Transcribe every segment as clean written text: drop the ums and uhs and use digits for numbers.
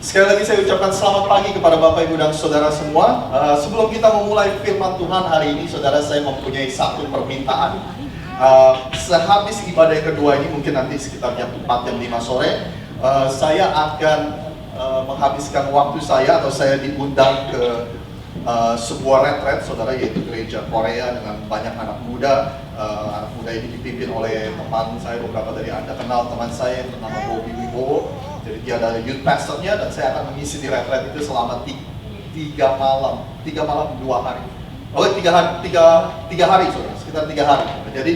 Sekali lagi saya ucapkan selamat pagi kepada Bapak, Ibu, dan Saudara semua. Sebelum kita memulai firman Tuhan hari ini, Saudara, saya mempunyai satu permintaan. Sehabis ibadah yang kedua ini, mungkin nanti sekitar jam 4, jam 5 sore, saya akan menghabiskan waktu saya, atau saya diundang ke sebuah retret, Saudara, yaitu gereja Korea dengan banyak anak muda. Anak muda ini dipimpin oleh teman saya, beberapa dari Anda kenal teman saya yang bernama Bobby Wibowo. Jadi dia adalah youth pastornya, dan saya akan mengisi di retret itu selama 3 malam 2 hari. Oh, 3 hari, Saudara, sekitar 3 hari. Jadi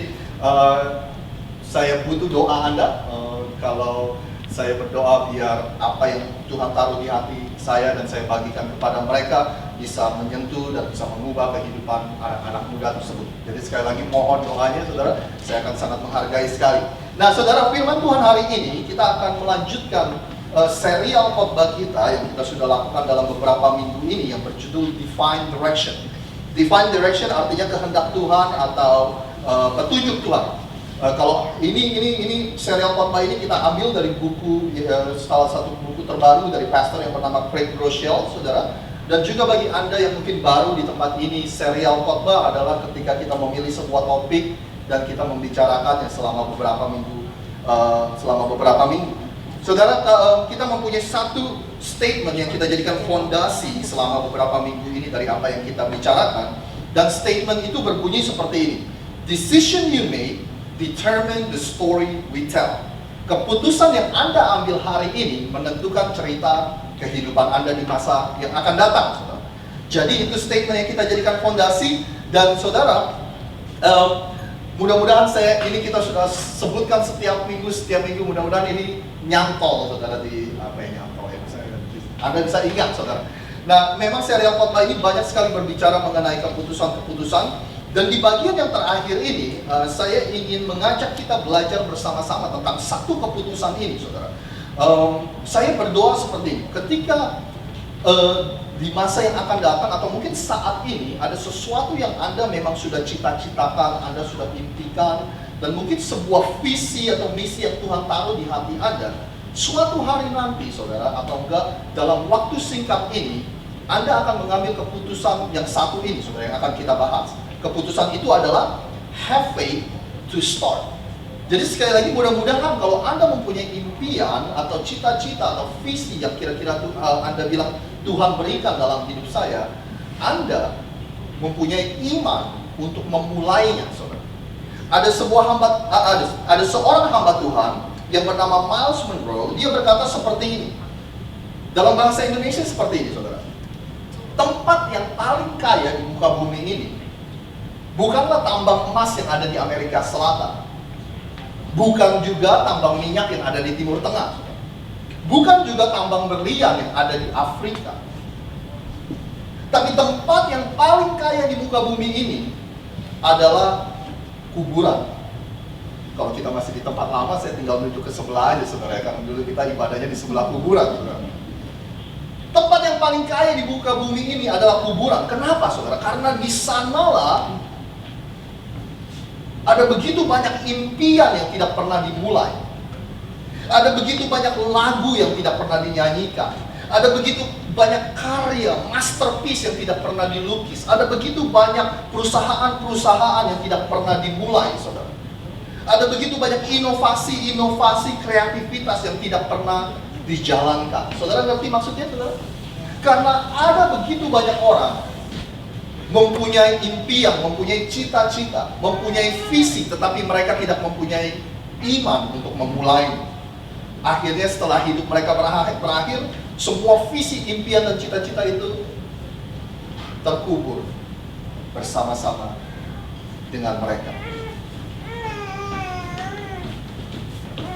saya butuh doa Anda. Kalau saya berdoa biar apa yang Tuhan taruh di hati saya dan saya bagikan kepada mereka bisa menyentuh dan bisa mengubah kehidupan anak-anak muda tersebut. Jadi sekali lagi mohon doanya, Saudara. Saya akan sangat menghargai sekali. Nah, Saudara, firman Tuhan hari ini kita akan melanjutkan serial khotbah kita yang kita sudah lakukan dalam beberapa minggu ini yang berjudul Divine Direction. Divine Direction artinya kehendak Tuhan atau petunjuk Tuhan. Kalau ini serial khotbah ini kita ambil dari buku, salah satu buku terbaru dari pastor yang bernama Craig Groeschel, Saudara. Dan juga bagi Anda yang mungkin baru di tempat ini, serial khotbah adalah ketika kita memilih sebuah topik dan kita membicarakannya selama beberapa minggu. Saudara, kita mempunyai satu statement yang kita jadikan fondasi selama beberapa minggu ini dari apa yang kita bicarakan. Dan statement itu berbunyi seperti ini: Decision you make determine the story we tell. Keputusan yang Anda ambil hari ini menentukan cerita kehidupan Anda di masa yang akan datang, Saudara. Jadi itu statement yang kita jadikan fondasi. Dan Saudara, mudah-mudahan ini kita sudah sebutkan setiap minggu, mudah-mudahan ini nyantol, Saudara, di apa yang nyantol ya, Anda bisa ingat, Saudara. Nah, memang serial khotbah ini banyak sekali berbicara mengenai keputusan-keputusan. Dan di bagian yang terakhir ini, saya ingin mengajak kita belajar bersama-sama tentang satu keputusan ini, Saudara. Saya berdoa seperti ini, ketika di masa yang akan datang atau mungkin saat ini ada sesuatu yang Anda memang sudah cita-citakan, Anda sudah impikan, dan mungkin sebuah visi atau misi yang Tuhan taruh di hati Anda, suatu hari nanti, Saudara, atau enggak dalam waktu singkat ini, Anda akan mengambil keputusan yang satu ini, Saudara, yang akan kita bahas. Keputusan itu adalah have faith to start. Jadi sekali lagi, mudah-mudahan kalau Anda mempunyai impian atau cita-cita atau visi yang kira-kira Anda bilang Tuhan berikan dalam hidup saya, Anda mempunyai iman untuk memulainya, Saudara. Ada seorang hamba Tuhan yang bernama Myles Munroe. Dia berkata seperti ini. Dalam bahasa Indonesia seperti ini, Saudara. Tempat yang paling kaya di muka bumi ini bukanlah tambang emas yang ada di Amerika Selatan, bukan juga tambang minyak yang ada di Timur Tengah, bukan juga tambang berlian yang ada di Afrika. Tapi tempat yang paling kaya di muka bumi ini adalah kuburan. Kalau kita masih di tempat lama, saya tinggal menuju ke sebelah aja, Saudara, karena dulu kita ibadahnya di sebelah kuburan, Saudara. Tempat yang paling kaya di muka bumi ini adalah kuburan. Kenapa, Saudara? Karena di sanalah ada begitu banyak impian yang tidak pernah dimulai. Ada begitu banyak lagu yang tidak pernah dinyanyikan. Ada begitu banyak karya, masterpiece yang tidak pernah dilukis. Ada begitu banyak perusahaan-perusahaan yang tidak pernah dimulai, Saudara. Ada begitu banyak inovasi-inovasi, kreativitas yang tidak pernah dijalankan. Saudara ngerti maksudnya, Saudara? Karena ada begitu banyak orang mempunyai impian, mempunyai cita-cita, mempunyai visi, tetapi mereka tidak mempunyai iman untuk memulai. Akhirnya setelah hidup mereka berakhir, semua visi, impian, dan cita-cita itu terkubur bersama-sama dengan mereka.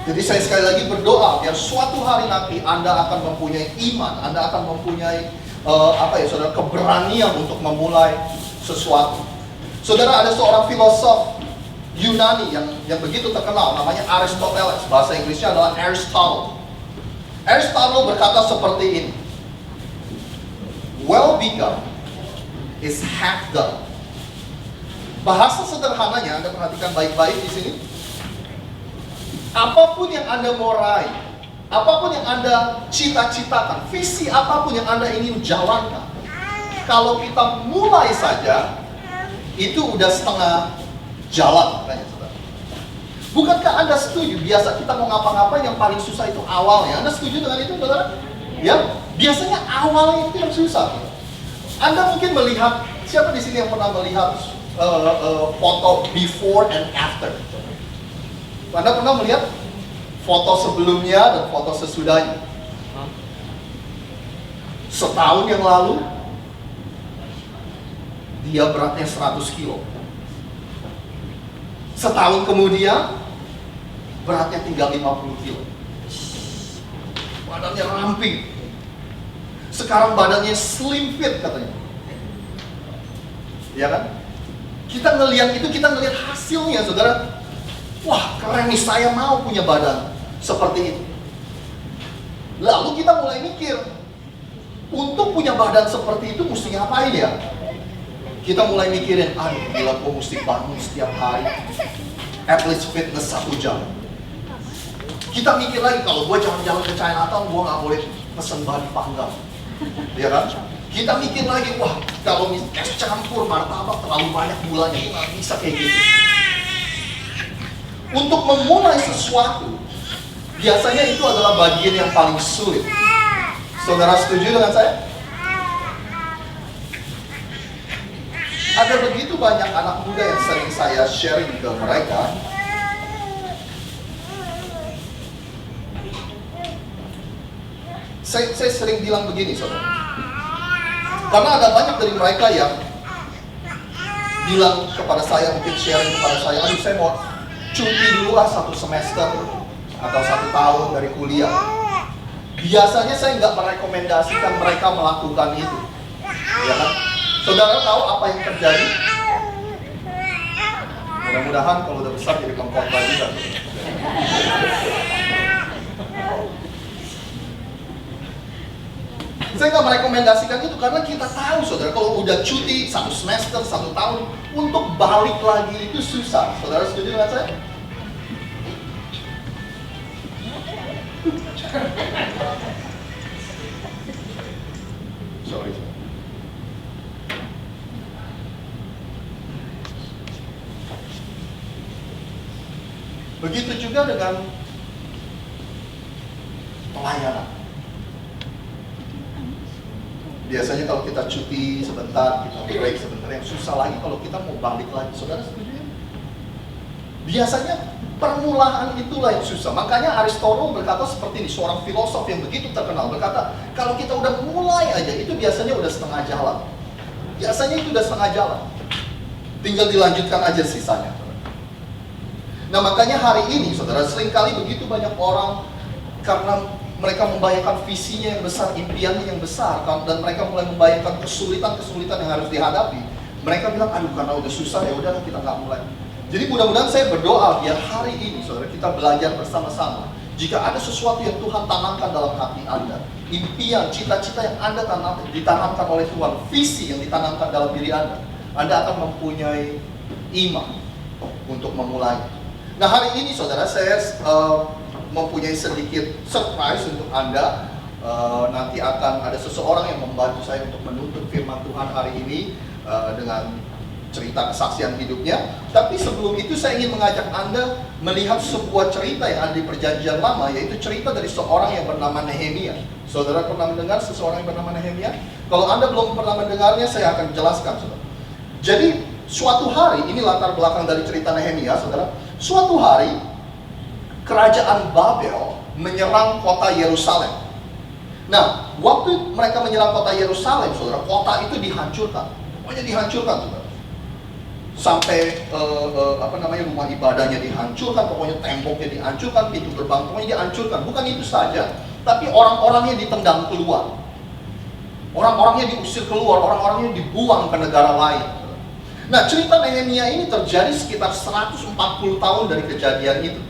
Jadi saya sekali lagi berdoa biar suatu hari nanti Anda akan mempunyai iman, Anda akan mempunyai Saudara, keberanian untuk memulai sesuatu. Saudara, ada seorang filosof Yunani yang begitu terkenal, namanya Aristoteles. Bahasa Inggrisnya adalah Aristotle. Aristotle berkata seperti ini: well begun is half done. Bahasa sederhananya, Anda perhatikan baik-baik di sini. Apapun yang Anda mau raih, apapun yang Anda cita-citakan, visi apapun yang Anda ingin jalankan, kalau kita mulai saja, itu udah setengah jalan, katanya saudara. Bukankah Anda setuju? Biasa kita mau ngapa-ngapain yang paling susah itu awalnya. Anda setuju dengan itu, saudara? Ya, biasanya awalnya itu yang susah. Anda mungkin melihat, siapa di sini yang pernah melihat foto before and after? Anda pernah melihat foto sebelumnya dan foto sesudahnya? Setahun yang lalu, dia beratnya 100 kilo. Setahun kemudian, beratnya tinggal 50 kilo. Badannya ramping. Sekarang badannya slim fit katanya. Ya kan? Kita ngelihat itu, kita ngelihat hasilnya, saudara. Wah, keren nih, saya mau punya badan seperti itu. Lalu kita mulai mikir, untuk punya badan seperti itu mesti ngapain ya? Kita mulai mikirin, aduh gila, gue mesti bangun setiap hari at least fitness 1 jam. Kita mikir lagi, kalau gue jalan-jalan ke Chinatown, gue gak boleh pesen bahan panggang, ya kan? Kita mikir lagi, wah kalau es campur martabak terlalu banyak gulanya, gue gak bisa kayak gitu. Untuk memulai sesuatu, biasanya itu adalah bagian yang paling sulit. Saudara setuju dengan saya? Ada begitu banyak anak muda yang sering saya sharing ke mereka. Saya sering bilang begini, saudara. Karena ada banyak dari mereka yang bilang kepada saya, mungkin sharing kepada saya, aduh saya mau cuti dulu lah 1 semester atau 1 tahun dari kuliah. Biasanya saya nggak merekomendasikan mereka melakukan itu, ya kan? Saudara tahu apa yang terjadi? Mudah-mudahan kalau udah besar jadi pengkhotbah juga. Saya nggak merekomendasikan itu karena kita tahu, saudara, kalau udah cuti 1 semester, 1 tahun, untuk balik lagi itu susah. Saudara setuju dengan saya? Sorry. Begitu juga dengan pelayanan. Biasanya kalau kita cuti sebentar, kita break sebentar, yang susah lagi kalau kita mau balik lagi. Saudara setuju ya? Biasanya permulaan itulah yang susah. Makanya Aristotle berkata seperti ini, seorang filosof yang begitu terkenal berkata, kalau kita udah mulai aja, itu biasanya udah setengah jalan. Biasanya itu udah setengah jalan. Tinggal dilanjutkan aja sisanya. Nah makanya hari ini, saudara, seringkali begitu banyak orang karena mereka membayangkan visinya yang besar, impiannya yang besar, dan mereka mulai membayangkan kesulitan-kesulitan yang harus dihadapi. Mereka bilang, aduh karena udah susah ya udah kita nggak mulai. Jadi mudah-mudahan saya berdoa biar hari ini, saudara, kita belajar bersama-sama. Jika ada sesuatu yang Tuhan tanamkan dalam hati Anda, impian, cita-cita yang Anda ditanamkan oleh Tuhan, visi yang ditanamkan dalam diri Anda akan mempunyai iman untuk memulai. Nah hari ini, saudara, saya mempunyai sedikit surprise untuk Anda. Nanti akan ada seseorang yang membantu saya untuk menuntut firman Tuhan hari ini dengan cerita kesaksian hidupnya. Tapi sebelum itu saya ingin mengajak Anda melihat sebuah cerita yang ada di Perjanjian Lama, yaitu cerita dari seorang yang bernama Nehemia. Saudara pernah mendengar seseorang yang bernama Nehemia? Kalau Anda belum pernah mendengarnya, saya akan jelaskan, saudara. Jadi suatu hari, ini latar belakang dari cerita Nehemia, saudara. Suatu hari kerajaan Babel menyerang kota Yerusalem. Nah, waktu mereka menyerang kota Yerusalem, saudara, kota itu dihancurkan. Pokoknya dihancurkan, saudara. Sampai rumah ibadahnya dihancurkan, pokoknya temboknya dihancurkan, pintu gerbang pokoknya dihancurkan. Bukan itu saja, tapi orang-orangnya ditendang keluar. Orang-orangnya diusir keluar, orang-orangnya dibuang ke negara lain. Nah, cerita Nehemia ini terjadi sekitar 140 tahun dari kejadian itu.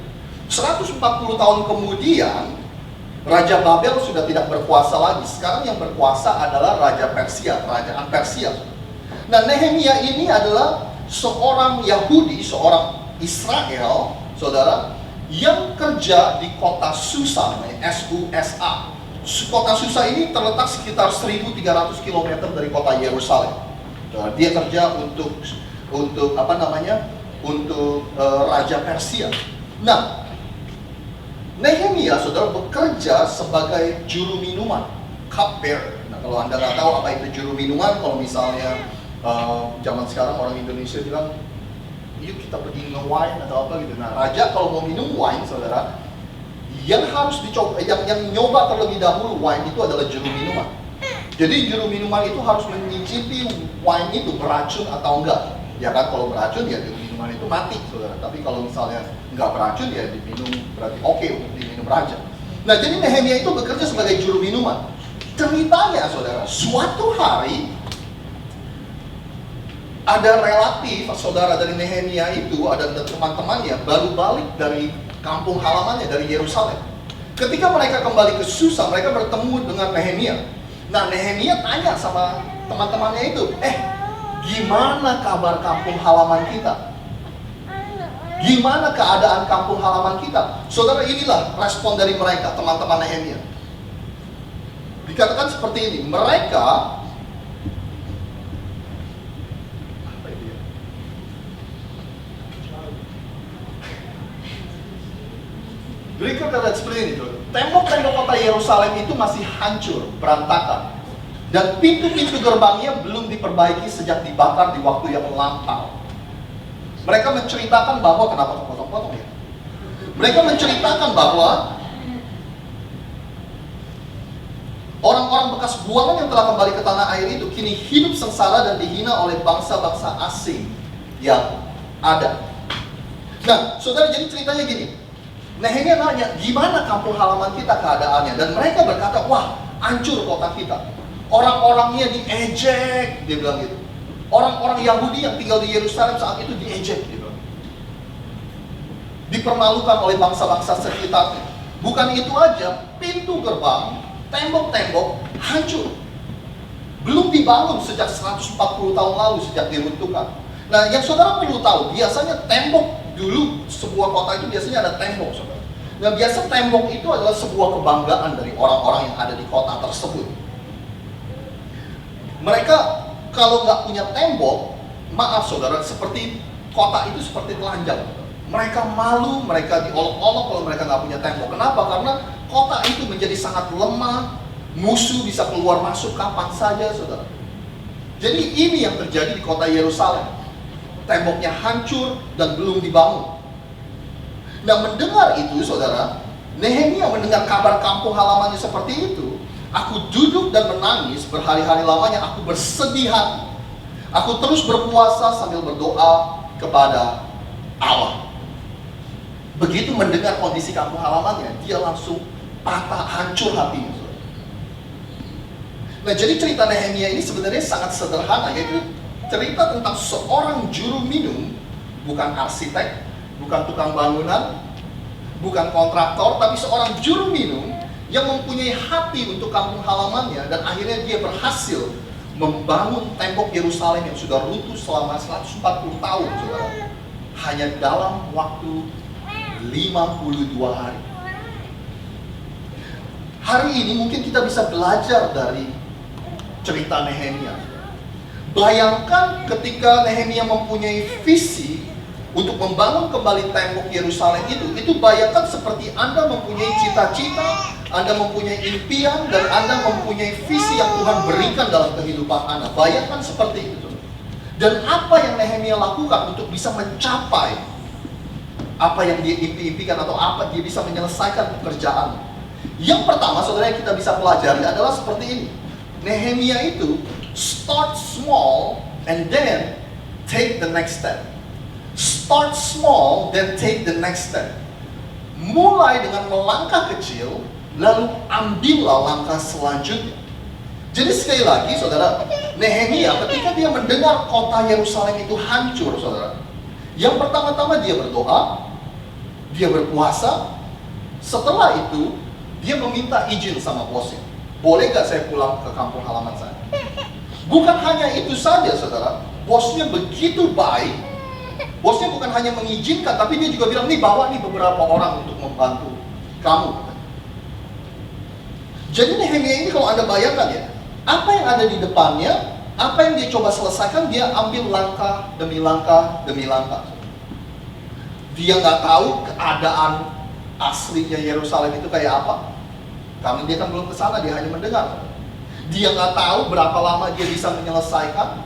140 tahun kemudian, Raja Babel sudah tidak berkuasa lagi. Sekarang yang berkuasa adalah Raja Persia, kerajaan Persia. Nah, Nehemia ini adalah seorang Yahudi, seorang Israel, saudara, yang kerja di kota Susa, namanya S-U-S-A. Kota Susa ini terletak sekitar 1.300 km dari kota Yerusalem. Dia kerja untuk apa namanya? Untuk Raja Persia. Nah, Nehemia, saudara, bekerja sebagai juru minuman, cupbearer. Nah, kalau Anda nggak tahu apa itu juru minuman, kalau misalnya zaman sekarang orang Indonesia bilang, yuk kita pergi nge-wine atau apa gitu. Nah, raja kalau mau minum wine, saudara, yang harus dicoba, yang nyoba terlebih dahulu wine itu adalah juru minuman. Jadi juru minuman itu harus menyicipi wine itu beracun atau enggak. Ya kan, kalau beracun ya juru minuman itu mati, saudara. Tapi kalau misalnya enggak beracun ya diminum berarti oke untuk diminum raja. Nah, jadi Nehemia itu bekerja sebagai juru minuman. Ceritanya, saudara, suatu hari ada relatif saudara dari Nehemia itu, ada teman-temannya baru balik dari kampung halamannya, dari Yerusalem. Ketika mereka kembali ke Susa, mereka bertemu dengan Nehemia. Nah, Nehemia tanya sama teman-temannya itu, gimana kabar kampung halaman kita? Gimana keadaan kampung halaman kita? Saudara, inilah respon dari mereka, teman-teman Nehemia. Dikatakan seperti ini, mereka berikut kata seperti ini, tembok-tembok kota Yerusalem itu masih hancur, berantakan, dan pintu-pintu gerbangnya belum diperbaiki sejak dibakar di waktu yang lampau. Mereka menceritakan bahwa, kenapa terpotong-potong ya? Mereka menceritakan bahwa orang-orang bekas buangan yang telah kembali ke tanah air itu kini hidup sengsara dan dihina oleh bangsa-bangsa asing yang ada. Nah, saudara, jadi ceritanya gini. Nehemia nanya, gimana kampung halaman kita keadaannya? Dan mereka berkata, wah, hancur kota kita. Orang-orangnya diejek, dia bilang gitu. Orang-orang Yahudi yang tinggal di Yerusalem saat itu diejek, dia bilang. Dipermalukan oleh bangsa-bangsa sekitarnya. Bukan itu aja, pintu gerbang, tembok-tembok hancur. Belum dibangun sejak 140 tahun lalu, sejak diruntuhkan. Nah, yang saudara perlu tahu, biasanya tembok dulu sebuah kota itu biasanya ada tembok, saudara. Nah, biasa tembok itu adalah sebuah kebanggaan dari orang-orang yang ada di kota tersebut. Mereka kalau nggak punya tembok, maaf saudara, seperti kota itu seperti telanjang. Mereka malu, mereka diolok-olok kalau mereka nggak punya tembok. Kenapa? Karena kota itu menjadi sangat lemah, musuh bisa keluar masuk kapan saja, saudara. Jadi ini yang terjadi di kota Yerusalem. Temboknya hancur dan belum dibangun. Nah, mendengar itu, saudara, Nehemia mendengar kabar kampung halamannya seperti itu. Aku duduk dan menangis berhari-hari lamanya. Aku bersedih hati. Aku terus berpuasa sambil berdoa kepada Allah. Begitu mendengar kondisi kampung halamannya, dia langsung patah, hancur hatinya, saudara. Nah, jadi cerita Nehemia ini sebenarnya sangat sederhana, yaitu cerita tentang seorang juru minum, bukan arsitek, bukan tukang bangunan, bukan kontraktor, tapi seorang juru minum yang mempunyai hati untuk kampung halamannya, dan akhirnya dia berhasil membangun tembok Yerusalem yang sudah runtuh selama 140 tahun, saudara, hanya dalam waktu 52 hari. Hari ini mungkin kita bisa belajar dari cerita Nehemia. Bayangkan ketika Nehemia mempunyai visi untuk membangun kembali tembok Yerusalem itu bayangkan seperti Anda mempunyai cita-cita, Anda mempunyai impian, dan Anda mempunyai visi yang Tuhan berikan dalam kehidupan Anda. Bayangkan seperti itu. Dan apa yang Nehemia lakukan untuk bisa mencapai apa yang dia impi-impikan, atau apa dia bisa menyelesaikan pekerjaan. Yang pertama, saudara, yang kita bisa pelajari adalah seperti ini. Nehemia itu start small and then take the next step. Start small, then take the next step. Mulai dengan melangkah kecil, lalu ambillah langkah selanjutnya. Jadi sekali lagi, saudara, Nehemia ketika dia mendengar kota Yerusalem itu hancur, saudara, yang pertama-tama dia berdoa, dia berpuasa. Setelah itu, dia meminta izin sama bosnya. Boleh gak saya pulang ke kampung halaman saya? Bukan hanya itu saja, saudara. Bosnya begitu baik, Bosnya bukan hanya mengizinkan, tapi dia juga bilang, nih bawa nih beberapa orang untuk membantu kamu. Jadi Nehemia ini kalau Anda bayangkan ya, apa yang ada di depannya, apa yang dia coba selesaikan, dia ambil langkah demi langkah demi langkah. Dia nggak tahu keadaan aslinya Yerusalem itu kayak apa. Karena dia kan belum ke sana, dia hanya mendengar. Dia nggak tahu berapa lama dia bisa menyelesaikan.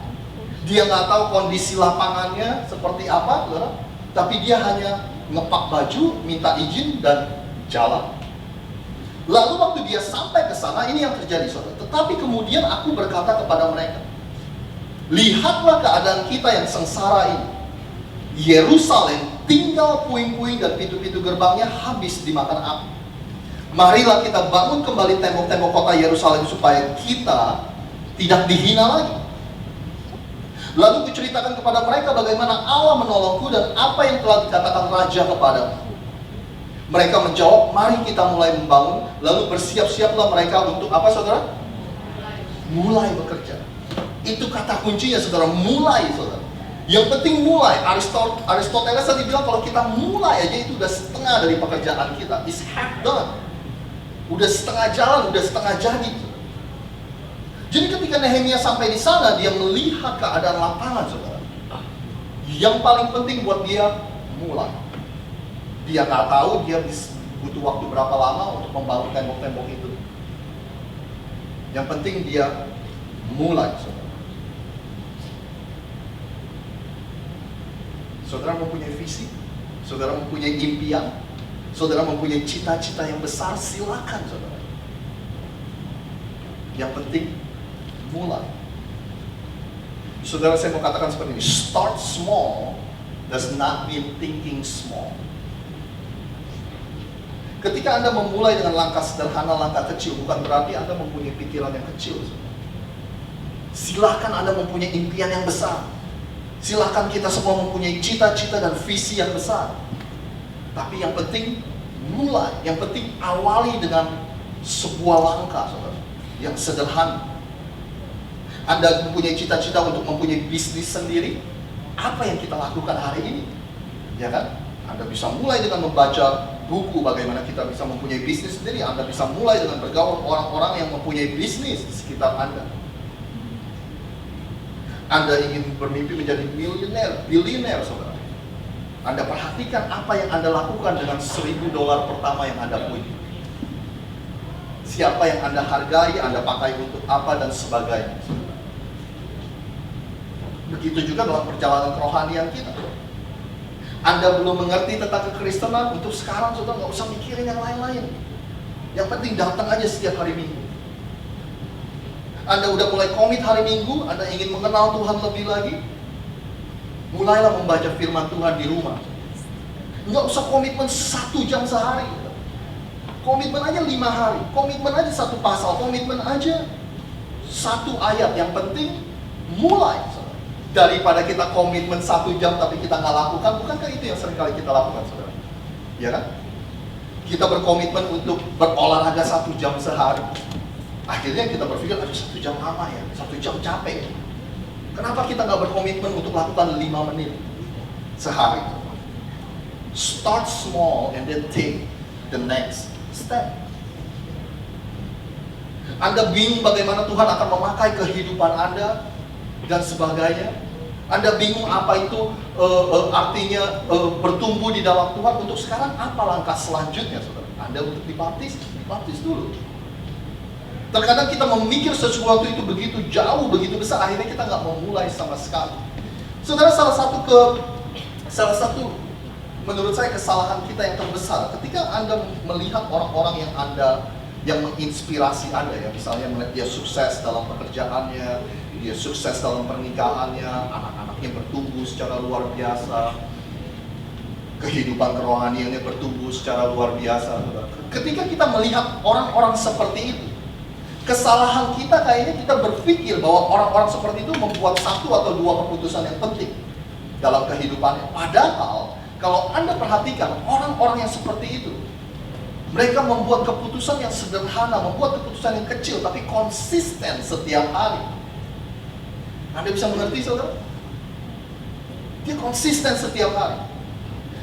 Dia nggak tahu kondisi lapangannya seperti apa, saudara. Tapi dia hanya ngepak baju, minta izin, dan jalan. Lalu waktu dia sampai ke sana, ini yang terjadi, saudara. Tetapi kemudian aku berkata kepada mereka, lihatlah keadaan kita yang sengsara ini. Yerusalem tinggal puing-puing dan pintu-pintu gerbangnya habis dimakan api. Marilah kita bangun kembali tembok-tembok kota Yerusalem supaya kita tidak dihina lagi. Lalu kuceritakan kepada mereka bagaimana Allah menolongku dan apa yang telah dikatakan Raja kepadaku. Mereka menjawab, mari kita mulai membangun. Lalu bersiap-siaplah mereka untuk apa, saudara? Mulai bekerja. Itu kata kuncinya, saudara, mulai, saudara. Yang penting mulai. Aristoteles tadi bilang kalau kita mulai aja itu udah setengah dari pekerjaan kita. It's half done. Udah setengah jalan, udah setengah jadi. Jadi ketika Nehemia sampai di sana, dia melihat keadaan lapangan, saudara. Yang paling penting buat dia, mulai. Dia nggak tahu dia butuh waktu berapa lama untuk membangun tembok-tembok itu. Yang penting dia mulai, saudara. Saudara mempunyai visi, saudara mempunyai impian, saudara mempunyai cita-cita yang besar, silakan, saudara. Yang penting mulai. Saudara, saya mau katakan seperti ini, start small does not mean thinking small. Ketika Anda memulai dengan langkah sederhana, langkah kecil, bukan berarti Anda mempunyai pikiran yang kecil. Silakan Anda mempunyai impian yang besar. Silakan kita semua mempunyai cita-cita dan visi yang besar. Tapi yang penting mulai, yang penting awali dengan sebuah langkah, saudara, yang sederhana. Anda mempunyai cita-cita untuk mempunyai bisnis sendiri, apa yang kita lakukan hari ini? Ya kan? Anda bisa mulai dengan membaca buku bagaimana kita bisa mempunyai bisnis sendiri. Anda bisa mulai dengan bergaul orang-orang yang mempunyai bisnis di sekitar Anda. Anda ingin bermimpi menjadi miliuner, bilioner, saudara. Anda perhatikan apa yang Anda lakukan dengan $1.000 pertama yang Anda punya. Siapa yang Anda hargai, Anda pakai untuk apa, dan sebagainya. Begitu juga dalam perjalanan kerohanian kita. Anda belum mengerti tentang kekristenan, untuk sekarang saudara nggak usah mikirin yang lain-lain. Yang penting datang aja setiap hari Minggu. Anda udah mulai komit hari Minggu, Anda ingin mengenal Tuhan lebih lagi, mulailah membaca firman Tuhan di rumah. Nggak usah komitmen 1 jam sehari. Komitmen aja 5 hari, komitmen aja 1 pasal, komitmen aja 1 ayat. Yang penting mulai. Daripada kita komitmen 1 jam tapi kita nggak lakukan, bukankah itu yang seringkali kita lakukan, saudara? Ya kan? Kita berkomitmen untuk berolahraga 1 jam sehari. Akhirnya kita berpikir, aduh 1 jam lama ya, 1 jam capek. Kenapa kita nggak berkomitmen untuk lakukan 5 menit sehari? Start small and then take the next step. Anda bingung bagaimana Tuhan akan memakai kehidupan Anda dan sebagainya. Anda bingung apa itu artinya bertumbuh di dalam Tuhan. Untuk sekarang apa langkah selanjutnya, saudara? Anda untuk dibaptis dulu. Terkadang kita memikir sesuatu itu begitu jauh, begitu besar, akhirnya kita nggak mau mulai sama sekali. Saudara, salah satu menurut saya kesalahan kita yang terbesar ketika Anda melihat orang-orang yang menginspirasi Anda, ya, misalnya melihat dia sukses dalam pekerjaannya, dia sukses dalam pernikahannya, anak-anaknya bertumbuh secara luar biasa, kehidupan kerohaniannya bertumbuh secara luar biasa. Ketika kita melihat orang-orang seperti itu, kesalahan kita kayaknya kita berpikir bahwa orang-orang seperti itu membuat 1 atau 2 keputusan yang penting dalam kehidupannya. Padahal kalau Anda perhatikan orang-orang yang seperti itu, mereka membuat keputusan yang sederhana, membuat keputusan yang kecil tapi konsisten setiap hari. Anda bisa mengerti, saudara? Dia konsisten setiap hari.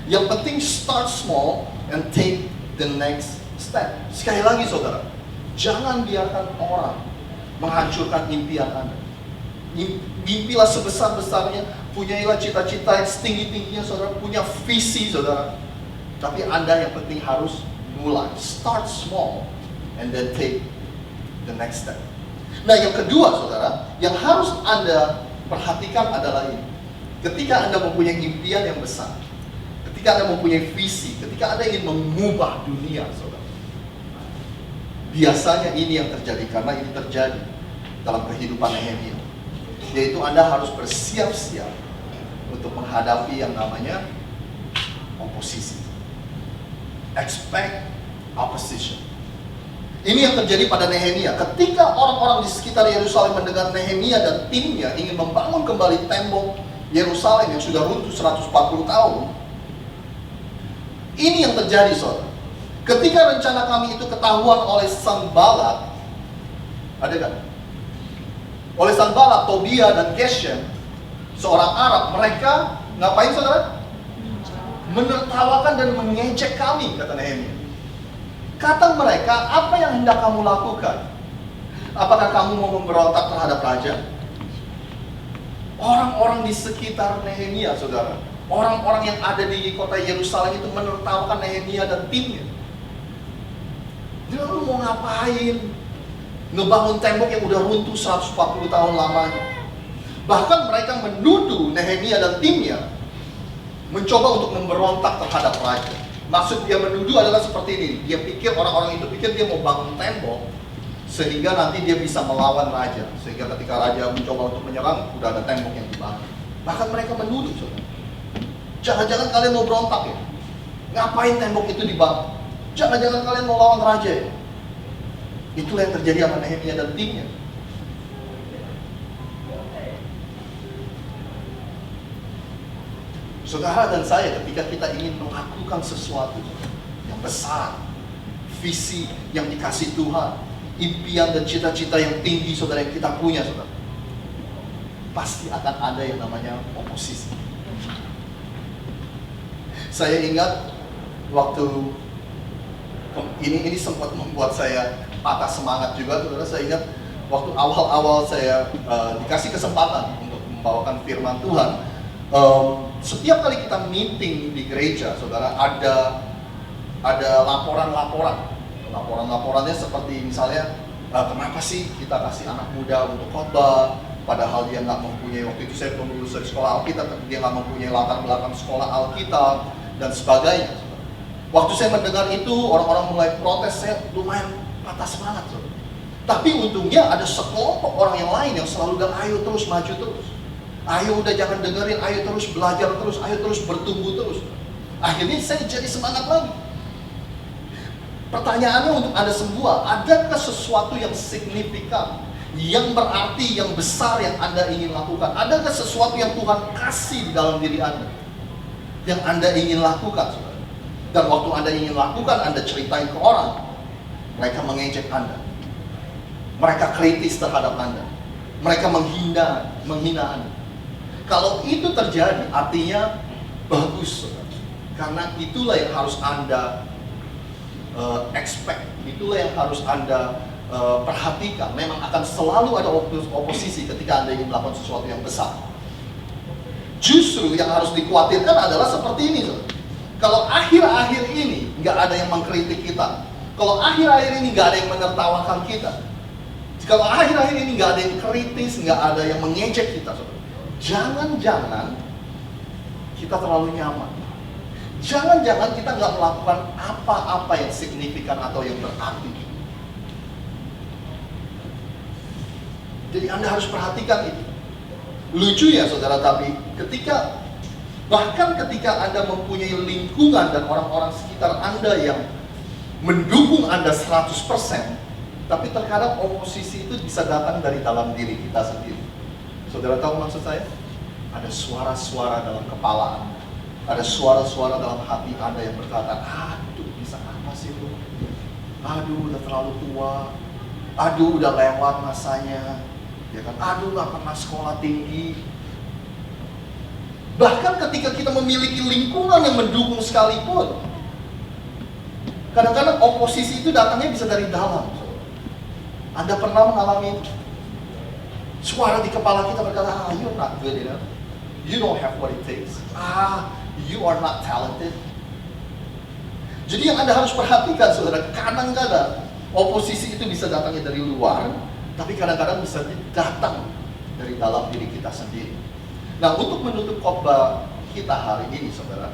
Yang penting start small and take the next step. Sekali lagi saudara, jangan biarkan orang menghancurkan impian Anda. Mimpilah sebesar-besarnya, punyailah cita-cita yang setinggi-tingginya saudara, punya visi saudara. Tapi Anda yang penting harus mulai, start small and then take the next step. Nah yang kedua saudara, yang harus Anda perhatikan adalah ini. Ketika Anda mempunyai impian yang besar, ketika Anda mempunyai visi, ketika Anda ingin mengubah dunia saudara, biasanya ini yang terjadi, karena ini terjadi dalam kehidupan Nehemia, yaitu Anda harus bersiap-siap untuk menghadapi yang namanya oposisi. Expect opposition. Ini yang terjadi pada Nehemia. Ketika orang-orang di sekitar Yerusalem mendengar Nehemia dan timnya ingin membangun kembali tembok Yerusalem yang sudah runtuh 140 tahun, ini yang terjadi saudara. Ketika rencana kami itu ketahuan oleh Sanballat, ada kan? Oleh Sanballat, Tobia dan Geshem, seorang Arab, mereka ngapain saudara? Menertawakan dan mengejek kami, kata Nehemia. Kata mereka, apa yang hendak kamu lakukan? Apakah kamu mau memberontak terhadap raja? Orang-orang di sekitar Nehemia, saudara, orang-orang yang ada di kota Yerusalem itu menertawakan Nehemia dan timnya. Dia lu mau ngapain? Ngebangun tembok yang udah runtuh 140 tahun lamanya. Bahkan mereka menuduh Nehemia dan timnya mencoba untuk memberontak terhadap raja. Maksud dia menuduh adalah seperti ini. Dia pikir, orang-orang itu pikir dia mau bangun tembok sehingga nanti dia bisa melawan raja. Sehingga ketika raja mencoba untuk menyerang, udah ada tembok yang dibangun. Bahkan mereka menuduh, saudara. Jangan-jangan kalian mau berontak ya? Ngapain tembok itu dibangun? Jangan-jangan kalian mau lawan raja ya? Itulah yang terjadi sama Nehemia dan timnya. Saudara dan saya, ketika kita ingin melakukan sesuatu yang besar, visi yang dikasih Tuhan, impian dan cita-cita yang tinggi saudara yang kita punya saudara, pasti akan ada yang namanya oposisi. Saya ingat waktu ini sempat membuat saya patah semangat juga saudara. Saya ingat waktu awal-awal saya dikasih kesempatan untuk membawakan firman Tuhan. Setiap kali kita meeting di gereja, saudara, ada laporan-laporannya seperti misalnya kenapa sih kita kasih anak muda untuk khotbah, padahal dia nggak mempunyai, waktu itu saya belum lulus dari sekolah Alkitab, dia nggak mempunyai latar belakang sekolah Alkitab dan sebagainya. Saudara. Waktu saya mendengar itu, orang-orang mulai protes, saya lumayan patah semangat, saudara. Tapi untungnya ada sekelompok orang yang lain yang selalu bilang, ayo terus maju terus. Ayo udah jangan dengerin, ayo terus belajar terus, ayo terus bertumbuh terus. Akhirnya saya jadi semangat lagi. Pertanyaannya untuk Anda semua, adakah sesuatu yang signifikan, yang berarti, yang besar yang Anda ingin lakukan? Adakah sesuatu yang Tuhan kasih di dalam diri Anda yang Anda ingin lakukan, saudara? Dan waktu Anda ingin lakukan, Anda ceritain ke orang, mereka mengejek Anda, mereka kritis terhadap Anda, mereka menghina Anda. Kalau itu terjadi, artinya bagus, saudara. Karena itulah yang harus Anda expect, itulah yang harus Anda perhatikan. Memang akan selalu ada oposisi ketika Anda ingin melakukan sesuatu yang besar. Justru yang harus dikhawatirkan adalah seperti ini, saudara. Kalau akhir-akhir ini nggak ada yang mengkritik kita, kalau akhir-akhir ini nggak ada yang menertawakan kita, kalau akhir-akhir ini nggak ada yang kritis, nggak ada yang mengejek kita, saudara, jangan-jangan kita terlalu nyaman. Jangan-jangan kita nggak melakukan apa-apa yang signifikan atau yang berarti. Jadi Anda harus perhatikan itu. Lucu ya saudara, tapi bahkan ketika Anda mempunyai lingkungan dan orang-orang sekitar Anda yang mendukung Anda 100%, tapi terkadang oposisi itu bisa datang dari dalam diri kita sendiri. Saudara tahu maksud saya? Ada suara-suara dalam kepala Anda, ada suara-suara dalam hati Anda yang berkata, aduh bisa apa sih lu? Aduh udah terlalu tua, aduh udah lewat masanya, ya kan? Aduh gak pernah sekolah tinggi. Bahkan ketika kita memiliki lingkungan yang mendukung sekalipun, kadang-kadang oposisi itu datangnya bisa dari dalam. Anda pernah mengalami itu? Suara di kepala kita berkata, you're not good enough. You don't have what it takes. You are not talented. Jadi yang Anda harus perhatikan, saudara, kadang-kadang oposisi itu bisa datangnya dari luar, tapi kadang-kadang bisa datang dari dalam diri kita sendiri. Nah, untuk menutup khotbah kita hari ini, saudara,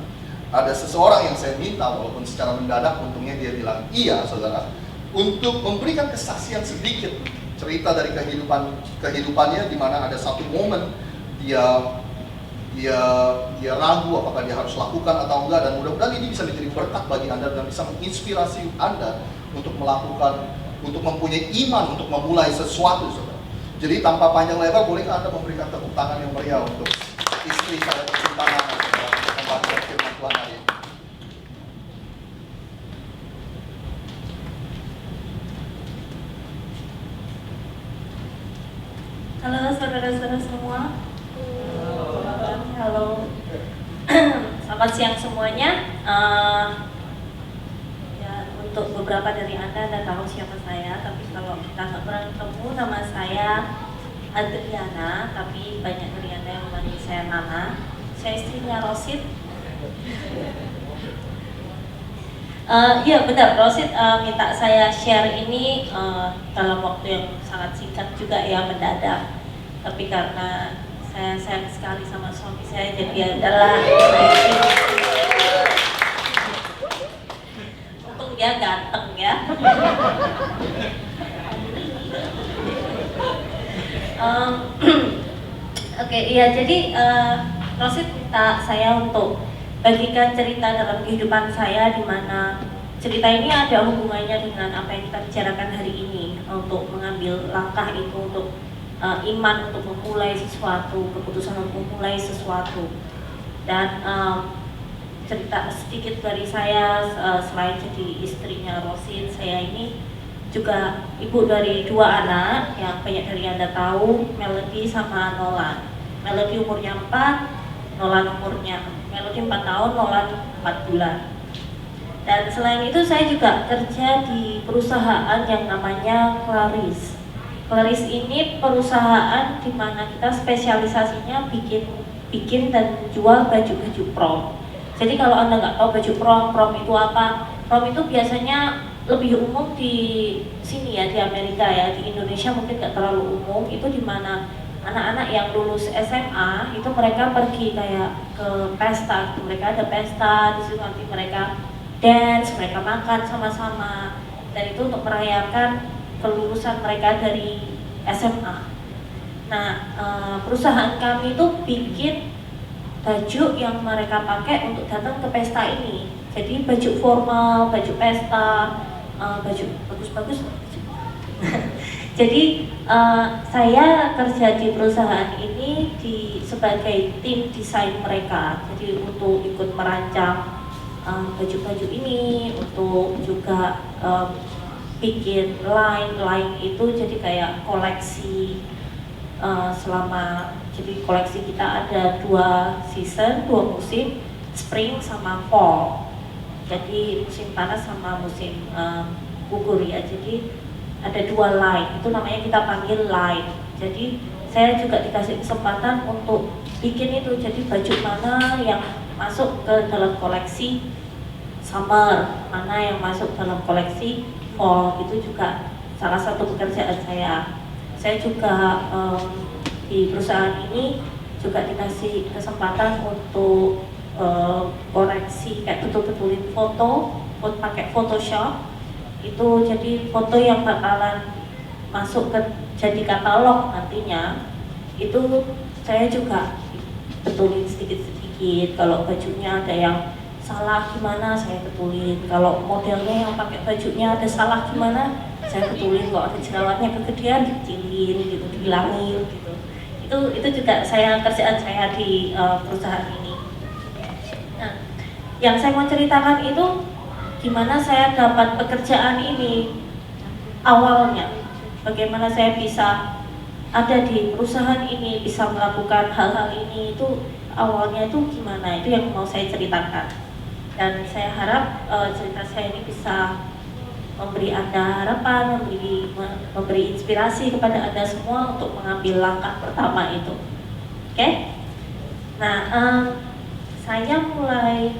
ada seseorang yang saya minta, walaupun secara mendadak, untungnya dia bilang iya, saudara, untuk memberikan kesaksian sedikit, cerita dari kehidupannya, di mana ada satu momen dia ragu apakah dia harus lakukan atau enggak, dan mudah-mudahan ini bisa menjadi berkat bagi Anda dan bisa menginspirasi Anda untuk melakukan, untuk mempunyai iman, untuk memulai sesuatu, saudara. Jadi tanpa panjang lebar, bolehkah Anda memberikan tepuk tangan yang meriah untuk istri saya tercinta, saudara, untuk membagikan firman Tuhan hari ini. Halo saudara-saudara semua. Halo. Selamat siang semuanya. Ya, untuk beberapa dari Anda tahu siapa saya, tapi kalau kita nggak pernah ketemu, nama saya Adriana, tapi banyak dari Anda yang memanggil saya Nana. Saya istrinya Rosid. Iya benar, Rosid minta saya share ini dalam waktu yang sangat singkat juga ya, mendadak. Tapi karena saya sayang sekali sama suami saya, jadi adalah untung dia ganteng ya. Oke, iya, jadi Rosid minta saya untuk bagikan cerita dalam kehidupan saya, di mana cerita ini ada hubungannya dengan apa yang kita bicarakan hari ini, untuk mengambil langkah itu, untuk iman, untuk memulai sesuatu, keputusan untuk memulai sesuatu. Dan cerita sedikit dari saya, selain jadi istrinya Rosid, saya ini juga ibu dari 2 anak yang banyak dari Anda tahu, Melody sama Nolan. Melody umurnya 4, Nolan umurnya Melody 4 tahun, Nolan 4 bulan. Dan selain itu saya juga kerja di perusahaan yang namanya Claris. Claris ini perusahaan di mana kita spesialisasinya bikin dan jual baju-baju prom. Jadi kalau Anda nggak tahu baju prom itu apa? Prom itu biasanya lebih umum di sini ya, di Amerika ya. Di Indonesia mungkin nggak terlalu umum. Itu di mana anak-anak yang lulus SMA itu mereka pergi kayak ke pesta, mereka ada pesta di situ, nanti mereka dance, mereka makan sama-sama, dan itu untuk merayakan kelulusan mereka dari SMA. Nah, perusahaan kami itu bikin baju yang mereka pakai untuk datang ke pesta ini. Jadi baju formal, baju pesta, baju bagus-bagus. Jadi saya kerja di perusahaan ini sebagai tim desain mereka. Jadi untuk ikut merancang baju-baju ini, untuk juga bikin line itu jadi kayak koleksi jadi koleksi kita ada 2 season, 2 musim, spring sama fall. Jadi musim panas sama musim gugur ya. Jadi ada 2 line, itu namanya kita panggil line. Jadi saya juga dikasih kesempatan untuk bikin itu, jadi baju mana yang masuk ke dalam koleksi summer, mana yang masuk dalam koleksi fall, itu juga salah satu pekerjaan saya. Saya juga di perusahaan ini juga dikasih kesempatan untuk koreksi, kayak betul-betulin foto pakai Photoshop. Itu jadi foto yang bakalan masuk ke jadi katalog nantinya. Itu saya juga betulin sedikit-sedikit. Kalau bajunya ada yang salah gimana, saya betulin. Kalau modelnya yang pakai bajunya ada salah gimana, saya betulin. Kalau ada jerawatnya kegedean, dikecilin gitu, dihilangin gitu. Itu juga kerjaan saya di perusahaan ini. Nah, yang saya mau ceritakan itu gimana saya dapat pekerjaan ini awalnya, bagaimana saya bisa ada di perusahaan ini, bisa melakukan hal-hal ini, itu awalnya itu gimana, itu yang mau saya ceritakan. Dan saya harap cerita saya ini bisa memberi Anda harapan, memberi inspirasi kepada Anda semua untuk mengambil langkah pertama itu. Oke? Nah, saya mulai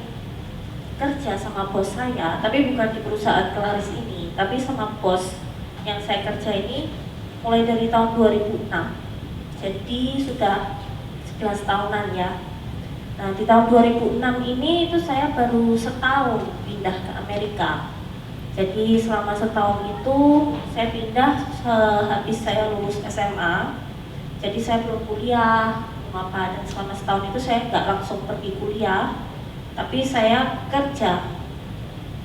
kerja sama bos saya, tapi bukan di perusahaan Claris ini, tapi sama bos yang saya kerja ini mulai dari tahun 2006. Jadi sudah 11 tahunan ya. Nah, di tahun 2006 ini itu saya baru setahun pindah ke Amerika. Jadi selama setahun itu saya pindah habis saya lulus SMA. Jadi saya belum kuliah dan selama setahun itu saya nggak langsung pergi kuliah, tapi saya kerja.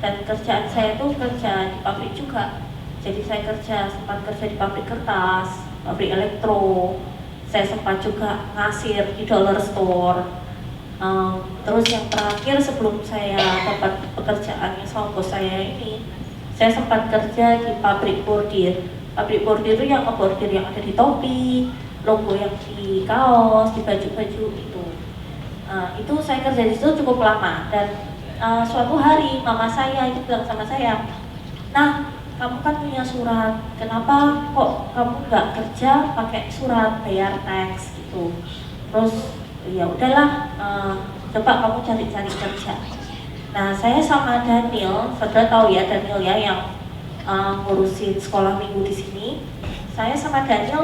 Dan kerjaan saya itu kerja di pabrik juga. Jadi saya sempat kerja di pabrik kertas, pabrik elektro. Saya sempat juga ngasir di dollar store. Terus yang terakhir sebelum saya dapat pekerjaan yang sama bos saya ini, saya sempat kerja di pabrik bordir. Pabrik bordir itu yang ngebordir yang ada di topi, logo yang di kaos, di baju-baju itu. Itu saya kerja di situ cukup lama. Dan suatu hari mama saya itu bilang sama saya, "Nah, kamu kan punya surat, kenapa kok kamu nggak kerja pakai surat bayar tax gitu?" Terus ya udahlah, coba kamu cari-cari kerja. Nah, saya sama Daniel, saudara tahu ya Daniel ya yang ngurusin sekolah minggu di sini. Saya sama Daniel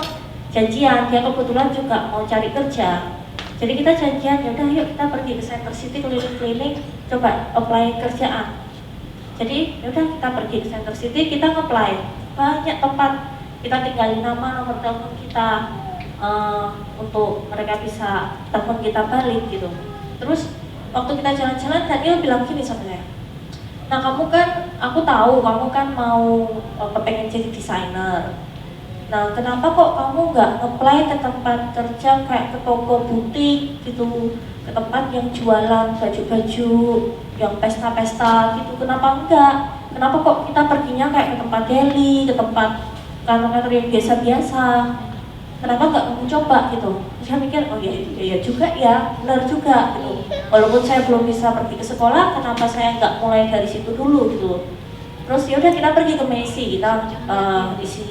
janjian, dia kebetulan juga mau cari kerja. Jadi kita janjian, yaudah yuk kita pergi ke Center City keliling-keliling, coba apply kerjaan. Jadi yaudah kita pergi ke Center City, kita nge-apply banyak tempat, kita tinggalin nama, nomor telepon kita untuk mereka bisa telepon kita balik gitu. Terus waktu kita jalan-jalan, Daniel bilang gini sama saya, "Nah kamu kan, aku tahu kamu kan mau kepengen jadi desainer. Nah kenapa kok kamu nggak apply ke tempat kerja kayak ke toko butik gitu, ke tempat yang jualan baju-baju, yang pesta-pesta gitu, kenapa enggak? Kenapa kok kita perginya kayak ke tempat deli, ke tempat kantor-kantor yang biasa-biasa? Kenapa nggak kamu coba gitu?" Saya mikir, oh ya juga ya, benar juga gitu. Walaupun saya belum bisa pergi ke sekolah, kenapa saya nggak mulai dari situ dulu gitu. Terus yaudah kita pergi ke Macy,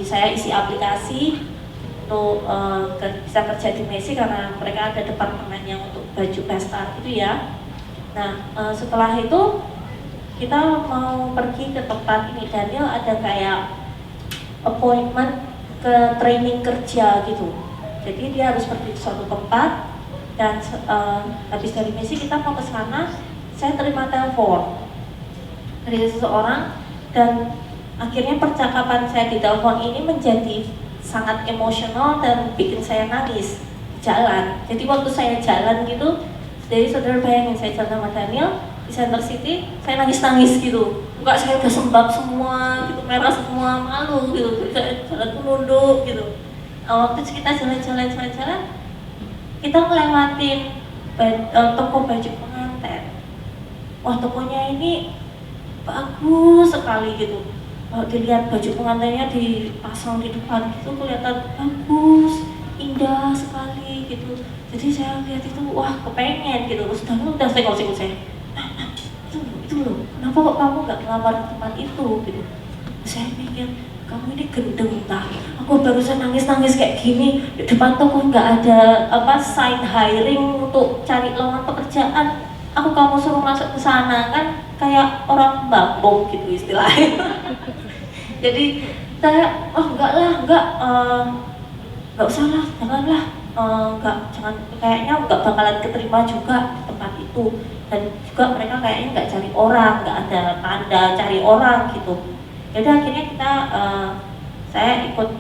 saya isi aplikasi untuk bisa kerja di Macy karena mereka ada departemennya untuk baju pesta gitu ya. Nah setelah itu kita mau pergi ke tempat ini, Daniel ada kayak appointment ke training kerja gitu. Jadi dia harus pergi ke suatu tempat dan habis dari misi kita mau ke sana, saya terima telepon dari seseorang dan akhirnya percakapan saya di telepon ini menjadi sangat emosional dan bikin saya nangis di jalan. Jadi waktu saya jalan gitu, jadi saudara bayangin saya jalan sama Daniel di Center City, saya nangis-nangis gitu. Muka saya udah sembab semua, gitu, merah semua, malu gitu, jalan menunduk gitu. Waktu kita jalan-jalan, kita ngelewatin toko baju pengantin. Wah tokonya ini bagus sekali gitu. Kalau dilihat baju pengantinnya dipasang di depan gitu kelihatan bagus, indah sekali gitu. Jadi saya lihat itu, wah kepengen gitu. Terus udah saya saya. Nah, itu loh. Kenapa kok kamu nggak ngelamar di tempat itu gitu? Saya mikir, kamu ini gendeng tah. Aku barusan nangis-nangis kayak gini di depan toko nggak ada sign hiring untuk cari lowongan pekerjaan. Kamu suruh masuk ke sana kan kayak orang bambong gitu istilahnya. Jadi saya nggak usah lah, janganlah, jangan, kayaknya nggak bakalan keterima juga di tempat itu. Dan juga mereka kayaknya nggak cari orang, nggak ada tanda cari orang gitu. Jadi akhirnya saya ikut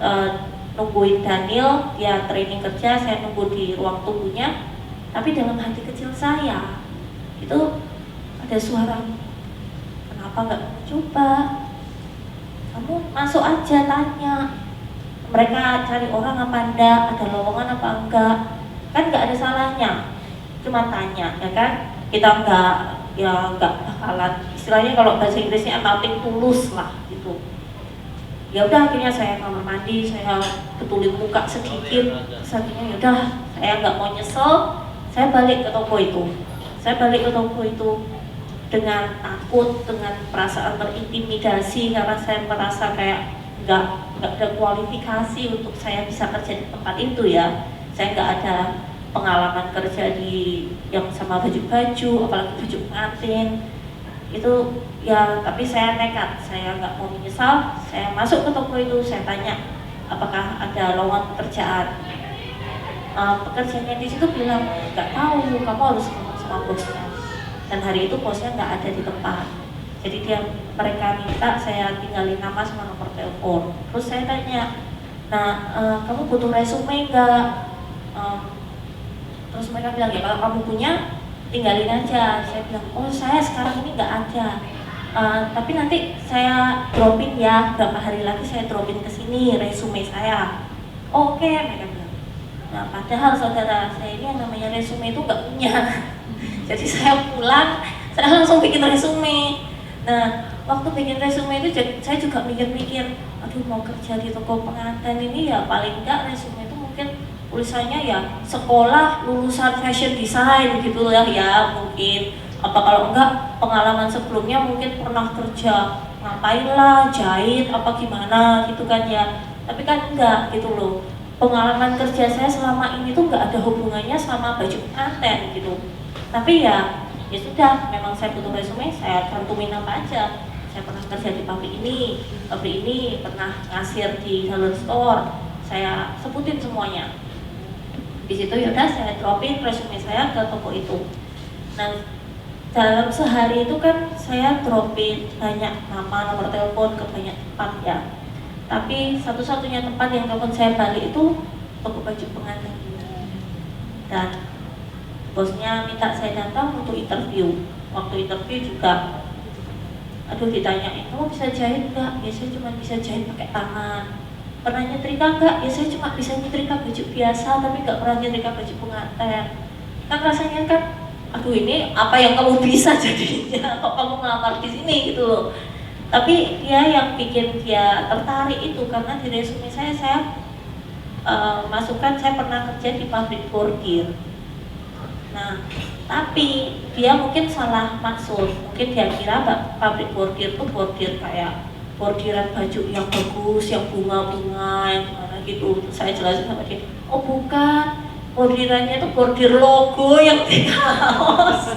nungguin Daniel, dia training kerja, saya nunggu di ruang tunggunya. Tapi dalam hati kecil saya itu ada suara, kenapa nggak coba? Kamu masuk aja tanya. Mereka cari orang apa enggak, ada lowongan apa enggak, kan nggak ada salahnya. Cuma tanya, ya kan? Kita nggak bakalan, istilahnya kalau bahasa Inggrisnya nothing tulus lah gitu. Ya udah akhirnya saya kamar mandi, saya betulin muka sedikit, akhirnya ya udah saya nggak mau nyesel, Saya balik ke toko itu. Dengan takut, dengan perasaan terintimidasi karena saya merasa kayak nggak ada kualifikasi untuk saya bisa kerja di tempat itu ya. Saya nggak ada pengalaman kerja di yang sama baju-baju, apalagi baju pengantin itu ya. Tapi saya nekat, saya nggak mau menyesal. Saya masuk ke toko itu, saya tanya apakah ada lowongan pekerjaan. Pekerjaannya di situ bilang nggak tahu, kamu harus ngomong sama bosnya. Dan hari itu bosnya nggak ada di tempat, jadi mereka minta saya tinggalin nama sama nomor telepon. Terus saya tanya, nah kamu butuh resume nggak? Terus mereka bilang ya kalau kamu punya tinggalin aja. Saya bilang oh saya sekarang ini nggak ada, tapi nanti saya dropin ya, berapa hari lagi saya dropin ke sini resume saya. Oh, oke, mereka bilang. Nah padahal saudara saya ini yang namanya resume itu nggak punya. Jadi saya pulang, saya langsung bikin resume. Nah, waktu bikin resume itu saya juga mikir-mikir, aduh mau kerja di toko pengantin ini ya paling enggak resume itu mungkin tulisannya ya sekolah lulusan fashion design gitu ya mungkin. Apa kalau enggak pengalaman sebelumnya mungkin pernah kerja ngapain lah, jahit apa gimana gitu kan ya. Tapi kan enggak gitu loh. Pengalaman kerja saya selama ini tuh enggak ada hubungannya sama baju pengantin gitu. Tapi ya sudah, memang saya butuh resume, saya cantumin apa aja. Saya pernah kerja di pabrik ini pernah ngasir di dollar store, saya sebutin semuanya. Di situ yaudah saya dropin resume saya ke toko itu. Nah dalam sehari itu kan saya dropin banyak nama, nomor telepon ke banyak tempat ya. Tapi satu-satunya tempat yang telepon saya balik itu toko baju pengantin. Dan bosnya minta saya datang untuk interview. Waktu interview juga, aduh ditanyain, kamu bisa jahit nggak? Ya saya cuma bisa jahit pakai tangan. Pernah nyetrika nggak? Ya saya cuma bisa nyetrika baju biasa, tapi nggak pernah nyetrika baju pengantin. Kan rasanya kan, aduh ini apa yang kamu bisa jadinya? Kok kamu melamar di sini gitu loh. Tapi dia yang bikin dia tertarik itu karena di resume saya masukkan saya pernah kerja di pabrik bordir. Nah, tapi dia mungkin salah maksud. Mungkin dia kira pabrik bordir itu bordir kayak bordiran baju yang bagus, yang bunga-bunga, yang gimana gitu. Terus saya jelasin sama dia, oh bukan, bordirannya itu bordir logo yang di kaos.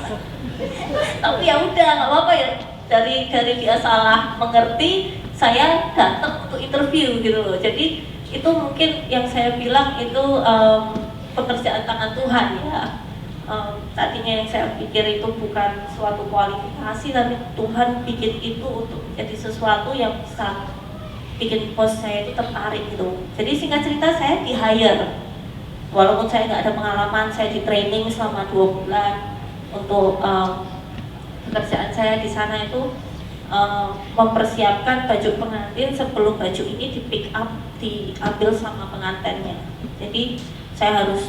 Tapi ya udah, nggak apa-apa ya. Dari dia salah mengerti, saya datang untuk interview gitu loh. Jadi itu mungkin yang saya bilang itu pekerjaan tangan Tuhan ya. Tadinya yang saya pikir itu bukan suatu kualifikasi, tapi Tuhan bikin itu untuk menjadi sesuatu yang bisa bikin bos saya itu tertarik gitu. Jadi singkat cerita saya di hire, walaupun saya nggak ada pengalaman, saya di training selama 2 bulan untuk pekerjaan saya di sana itu mempersiapkan baju pengantin sebelum baju ini di pick up, diambil sama pengantinnya. Jadi saya harus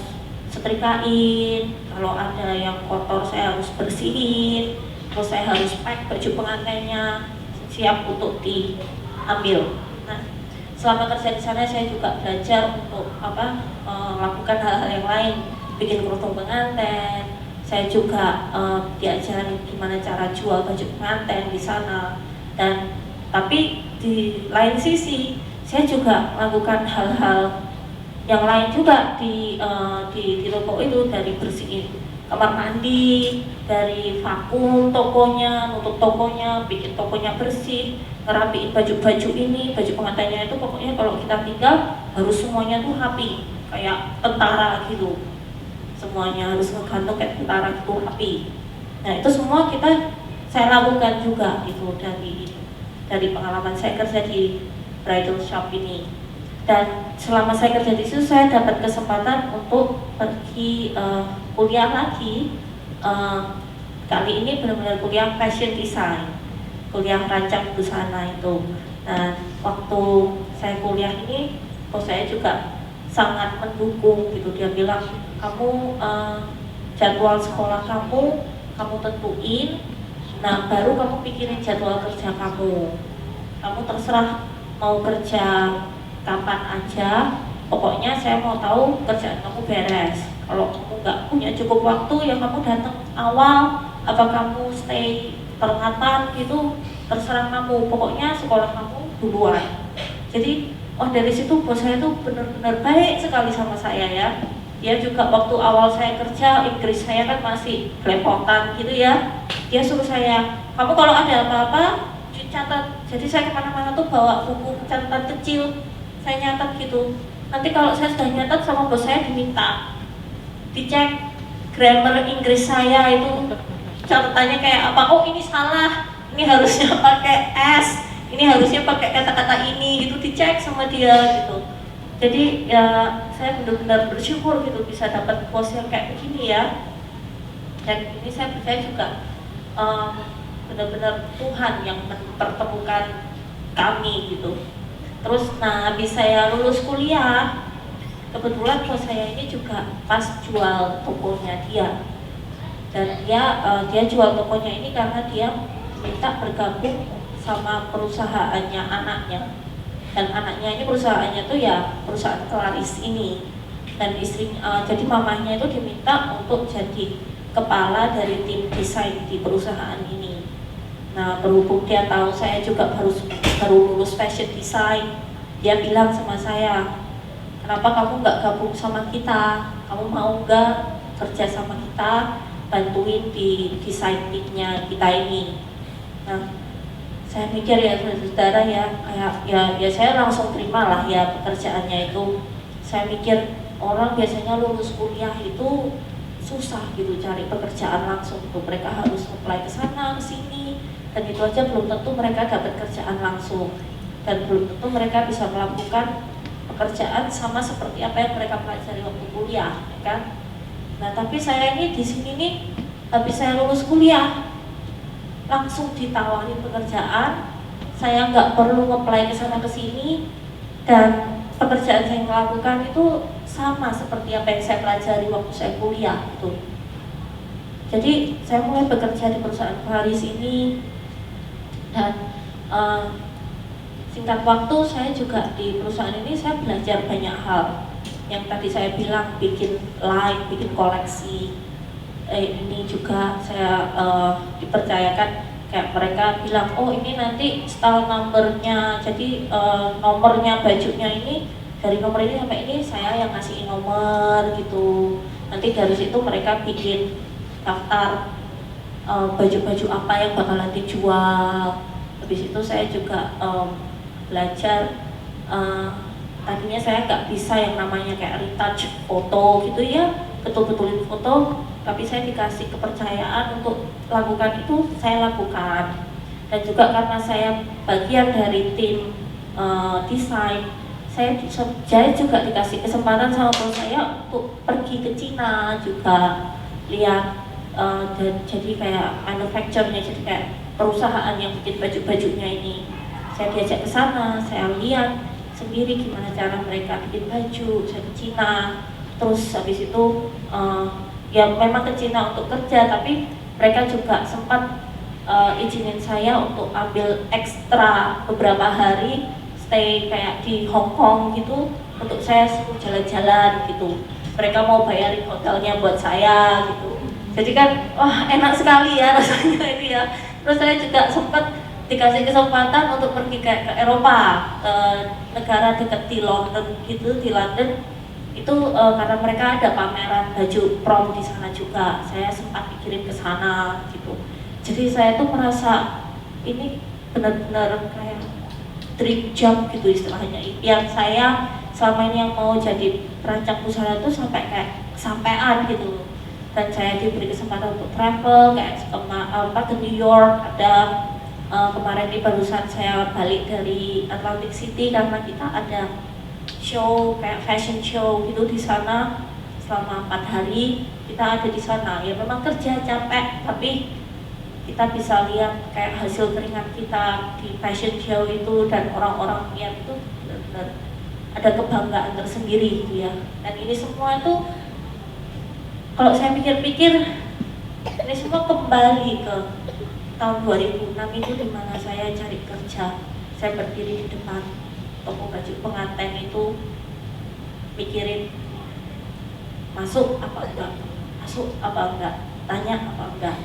setrikain, kalau ada yang kotor saya harus bersihin, terus saya harus pack baju pengantinnya siap untuk diambil. Nah, selama kerja di sana saya juga belajar untuk melakukan hal-hal yang lain, bikin kerudung pengantin. Saya juga diajarin gimana cara jual baju pengantin di sana. Dan tapi di lain sisi saya juga melakukan hal-hal yang lain juga di toko itu, dari bersihin kamar mandi, dari vakum tokonya, nutup tokonya, bikin tokonya bersih, ngerapiin baju-baju ini, baju pengantinnya itu pokoknya kalau kita tinggal harus semuanya tuh rapi, kayak tentara gitu. Semuanya harus ngegantung kayak tentara gitu, rapi. Nah itu semua saya lakukan juga itu dari pengalaman saya kerja di bridal shop ini. Dan selama saya kerja di situ saya dapat kesempatan untuk pergi kuliah lagi. Kali ini benar-benar kuliah fashion design, kuliah rancang busana itu. Dan waktu saya kuliah ini, bos saya juga sangat mendukung gitu. Dia bilang, kamu jadwal sekolah kamu tentuin. Nah baru kamu pikirin jadwal kerja kamu. Kamu terserah mau kerja kapan aja, pokoknya saya mau tahu kerjaan kamu beres. kalau kamu nggak punya cukup waktu ya kamu datang awal, apa kamu stay perlengkapan gitu, terserah kamu, pokoknya sekolah kamu duluan. Jadi dari situ bos saya tuh benar-benar baik sekali sama saya ya. Dia juga waktu awal saya kerja, Inggris saya kan masih belepotan gitu ya, dia suruh saya, kamu kalau ada apa-apa catat. Jadi saya kemana-mana tuh bawa buku catatan kecil, saya nyatat gitu. Nanti kalau saya sudah nyatat sama bos saya diminta dicek grammar Inggris saya itu catatannya kayak apa, oh ini salah, ini harusnya pakai S, ini harusnya pakai kata-kata ini gitu, dicek sama dia gitu. Jadi ya saya benar-benar bersyukur gitu bisa dapat bos yang kayak begini ya. Dan ini saya percaya juga benar-benar Tuhan yang mempertemukan kami gitu. Terus habis saya lulus kuliah, kebetulan bos saya ini juga pas jual tokonya dia. Dan dia jual tokonya ini karena dia minta bergabung sama perusahaannya anaknya. Dan anaknya ini perusahaannya tuh ya perusahaan Claris ini. Dan jadi mamahnya itu diminta untuk jadi kepala dari tim desain di perusahaan ini. Nah, berhubung dia tahu saya juga baru lulus fashion design, dia bilang sama saya, kenapa kamu nggak gabung sama kita? Kamu mau nggak kerja sama kita, bantuin di desain timnya kita ini? Nah, saya mikir ya saudara ya, kayak ya saya langsung terima lah ya pekerjaannya itu. Saya mikir orang biasanya lulus kuliah itu susah gitu cari pekerjaan langsung tuh, mereka harus apply ke sana ke sini, dan itu aja belum tentu mereka dapat kerjaan langsung, dan belum tentu mereka bisa melakukan pekerjaan sama seperti apa yang mereka pelajari waktu kuliah, ya kan? Nah tapi saya ini di sini nih habis saya lulus kuliah langsung ditawarin pekerjaan, saya nggak perlu apply ke sana ke sini, dan pekerjaan saya yang lakukan itu sama seperti apa yang saya pelajari waktu saya kuliah gitu. Jadi saya mulai bekerja di perusahaan Paris ini, dan singkat waktu saya juga di perusahaan ini saya belajar banyak hal. Yang tadi saya bilang bikin line, bikin koleksi. Ini juga saya dipercayakan, kayak mereka bilang, oh ini nanti style numbernya, jadi nomornya bajunya ini dari nomor ini sampai ini saya yang ngasihin nomor gitu. Nanti dari situ mereka bikin daftar baju-baju apa yang bakalan dijual. Habis itu saya juga belajar, tadinya saya nggak bisa yang namanya kayak retouch foto gitu ya, betul-betulin foto, tapi saya dikasih kepercayaan untuk lakukan itu, saya lakukan. Dan juga karena saya bagian dari tim desain, saya juga dikasih kesempatan sama bos saya untuk pergi ke Cina juga, lihat dan jadi kayak manufacturernya, jadi kayak perusahaan yang bikin baju-bajunya ini. Saya diajak ke sana, saya lihat sendiri gimana cara mereka bikin baju. Saya ke Cina, terus habis itu ya memang ke Cina untuk kerja, tapi mereka juga sempat izinin saya untuk ambil ekstra beberapa hari stay kayak di Hong Kong gitu, untuk saya suruh jalan-jalan gitu. Mereka mau bayarin hotelnya buat saya gitu. Jadi kan wah enak sekali ya rasanya ini ya. Terus saya juga sempat dikasih kesempatan untuk pergi ke Eropa, ke negara dekat di London gitu, di London itu karena mereka ada pameran baju prom di sana juga. Saya sempat dikirim ke sana gitu. Jadi saya tuh merasa ini benar-benar kayak dream job gitu istilahnya. Yang saya selama ini yang mau jadi perancang busana itu sampai kayak kesampaian gitu. Dan saya diberi kesempatan untuk travel kayak ke New York, ada kemarin ini barusan saya balik dari Atlantic City karena kita ada show kayak fashion show gitu di sana selama 4 hari kita ada di sana. Ya memang kerja capek, tapi kita bisa lihat kayak hasil keringat kita di fashion show itu, dan orang-orang lihat itu benar-benar ada kebanggaan tersendiri gitu ya. Dan ini semua itu kalau saya pikir-pikir ini semua kembali ke tahun 2006 itu, dimana saya cari kerja. Saya berdiri di depan toko baju pengantin itu mikirin masuk apa enggak, masuk apa enggak, tanya apa enggak.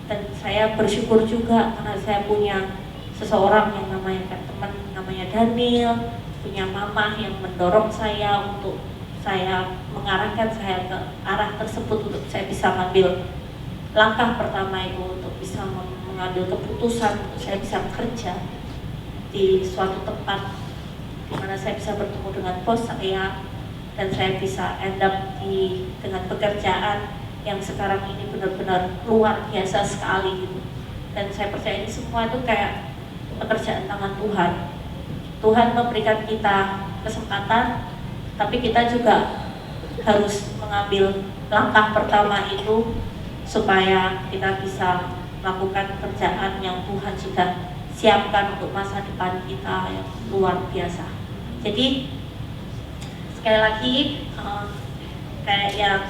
Dan saya bersyukur juga karena saya punya seseorang yang namanya teman namanya Daniel, punya mama yang mendorong saya untuk saya mengarahkan saya ke arah tersebut untuk saya bisa mengambil langkah pertama itu untuk bisa mengambil keputusan untuk saya bisa bekerja di suatu tempat di mana saya bisa bertemu dengan bos saya dan saya bisa end up dengan pekerjaan yang sekarang ini benar-benar luar biasa sekali gitu. Dan saya percaya ini semua itu kayak pekerjaan tangan Tuhan. Tuhan memberikan kita kesempatan, tapi kita juga harus mengambil langkah pertama itu supaya kita bisa melakukan pekerjaan yang Tuhan sudah siapkan untuk masa depan kita yang luar biasa. Jadi sekali lagi kayak yang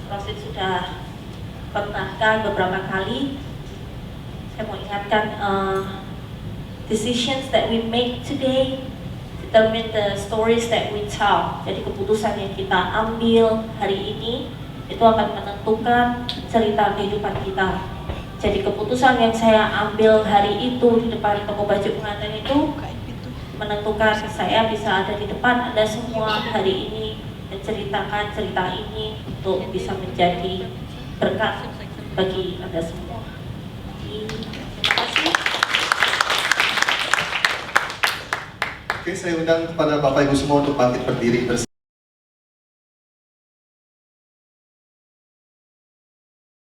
Rosid sudah khotbahkan beberapa kali, saya mau ingatkan decisions that we make today determine the stories that we tell. Jadi keputusan yang kita ambil hari ini itu akan menentukan cerita kehidupan kita. Jadi keputusan yang saya ambil hari itu di depan toko baju pengantin itu menentukan saya bisa ada di depan Anda semua hari ini menceritakan cerita ini untuk bisa menjadi berkat bagi Anda semua. Terima kasih. Oke, saya undang kepada Bapak Ibu semua untuk bangkit berdiri bersama.